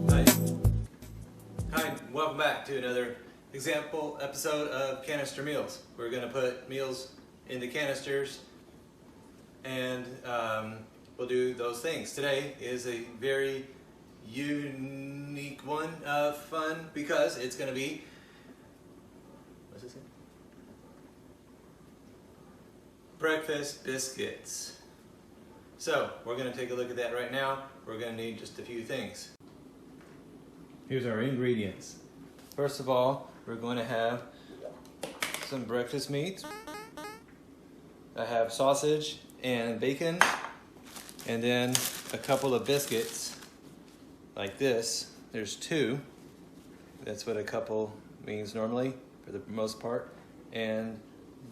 Hi. Hi, welcome back to another example episode of Canister Meals. We're going to put meals into canisters and we'll do those things. Today is a very unique one of fun because it's going to be, what's this name? Breakfast biscuits. So we're going to take a look at that right now. We're going to need just a few things. Here's our ingredients. First of all, we're going to have some breakfast meat. I have sausage and bacon, and then a couple of biscuits like this. There's two. That's what a couple means normally for the most part. And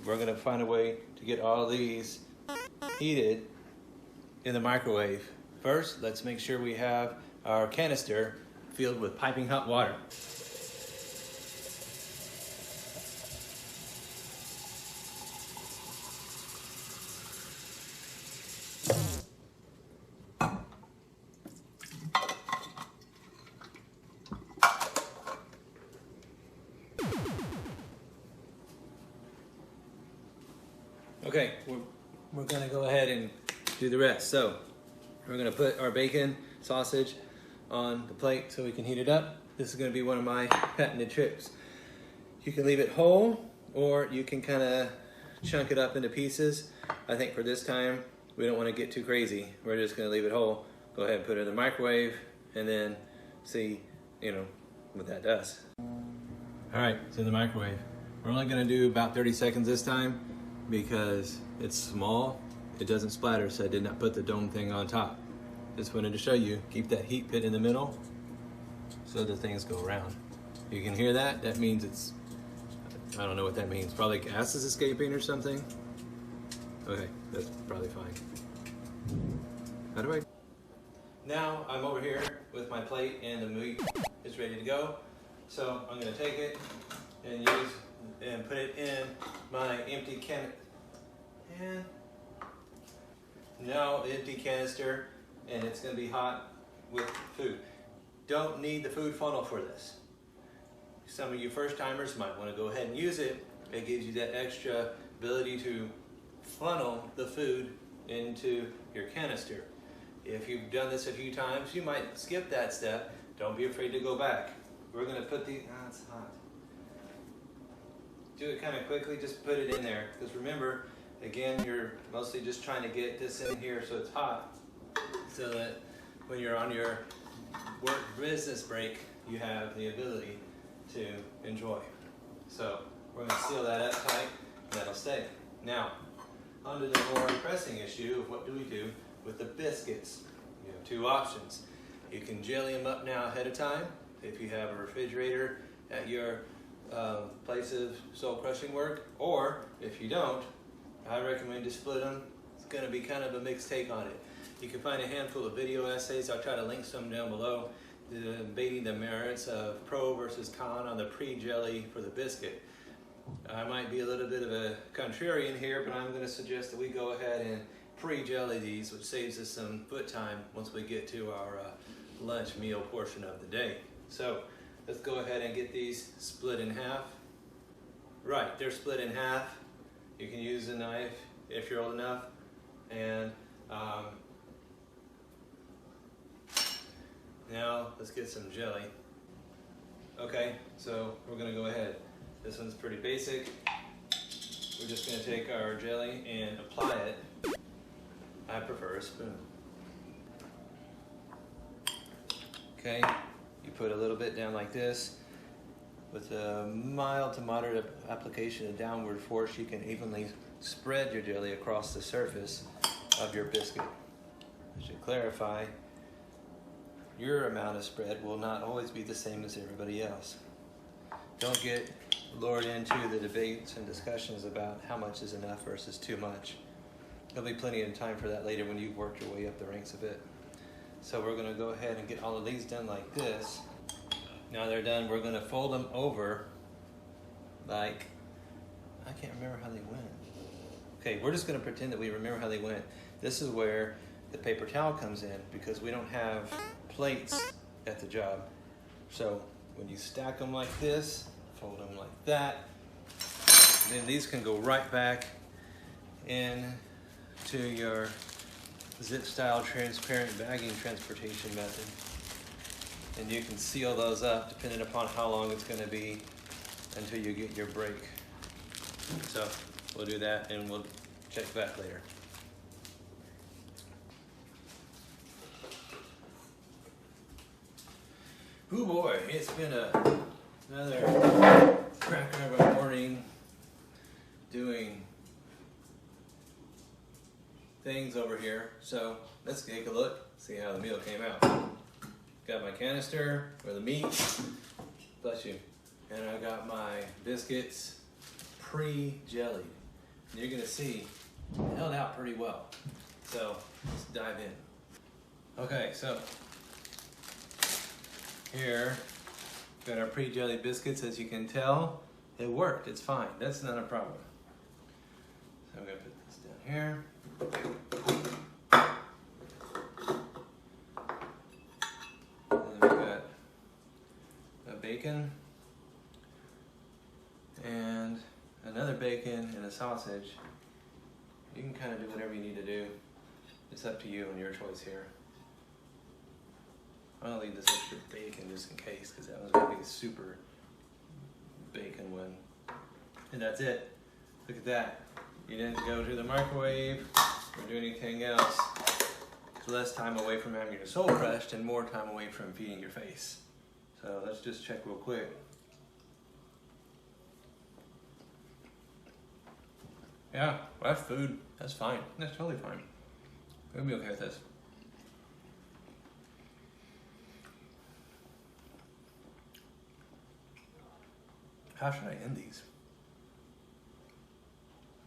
we're going to find a way to get all of these heated in the microwave. First, let's make sure we have our canister filled with piping hot water. Okay, we're gonna go ahead and do the rest. So we're gonna put our bacon, sausage on the plate so we can heat it up. This is gonna be one of my patented tricks. You can leave it whole or you can kind of chunk it up into pieces. I think for this time, we don't wanna get too crazy. We're just gonna leave it whole. Go ahead and put it in the microwave and then see, what that does. All right, it's in the microwave. We're only gonna do about 30 seconds this time because it's small. It doesn't splatter, so I did not put the dome thing on top. Just wanted to show you, keep that heat pit in the middle so the things go around. You can hear that? That means it's, I don't know what that means. Probably gas is escaping or something. Okay, that's probably fine. How do I? Now I'm over here with my plate and the meat is ready to go. So I'm gonna take it and put it in my empty canister, and it's going to be hot with food. Don't need the food funnel for this. Some of you first timers might want to go ahead and use it. It gives you that extra ability to funnel the food into your canister. If you've done this a few times, you might skip that step. Don't be afraid to go back. We're going to put it's hot. Do it kind of quickly, just put it in there. Because remember, again, you're mostly just trying to get this in here so it's hot, so that when you're on your work business break, you have the ability to enjoy. So we're going to seal that up tight, and that'll stay. Now, on to the more pressing issue of what do we do with the biscuits. You have two options. You can jelly them up now ahead of time if you have a refrigerator at your place of soul crushing work, or if you don't, I recommend to split them. It's going to be kind of a mixed take on it. You can find a handful of video essays. I'll try to link some down below, debating the merits of pro versus con on the pre-jelly for the biscuit. I might be a little bit of a contrarian here, but I'm going to suggest that we go ahead and pre-jelly these, which saves us some foot time once we get to our lunch meal portion of the day. So let's go ahead and get these split in half. Right, they're split in half. You can use a knife if you're old enough. And now let's get some jelly. Okay, so we're gonna go ahead. This one's pretty basic. We're just gonna take our jelly and apply it. I prefer a spoon. Okay, you put a little bit down like this. With a mild to moderate application of downward force, you can evenly spread your jelly across the surface of your biscuit. I should clarify, your amount of spread will not always be the same as everybody else. Don't get lured into the debates and discussions about how much is enough versus too much. There'll be plenty of time for that later when you've worked your way up the ranks a bit. So we're gonna go ahead and get all of these done like this. Now they're done, we're gonna fold them over like, I can't remember how they went. Okay, we're just gonna pretend that we remember how they went. This is where the paper towel comes in because we don't have plates at the job. So when you stack them like this, fold them like that, then these can go right back into your zip style transparent bagging transportation method. And you can seal those up depending upon how long it's going to be until you get your break. So we'll do that and we'll check back later. Oh boy, it's been another cracker of a morning doing things over here. So let's take a look, see how the meal came out. Got my canister for the meat, bless you, and I got my biscuits pre-jellied. And you're gonna see it held out pretty well. So let's dive in. Okay, so here, got our pre-jellied biscuits. As you can tell, it worked, it's fine, that's not a problem. So I'm gonna put this down here. And then we got a bacon and another bacon and a sausage. You can kind of do whatever you need to do. It's up to you and your choice here. I'm gonna leave this extra bacon just in case, because that one's gonna be a super bacon one. And that's it. Look at that. You didn't go to the microwave or do anything else. It's less time away from having your soul crushed and more time away from feeding your face. So let's just check real quick. Yeah, well, that's food. That's fine. That's totally fine. We'll be okay with this. How should I end these?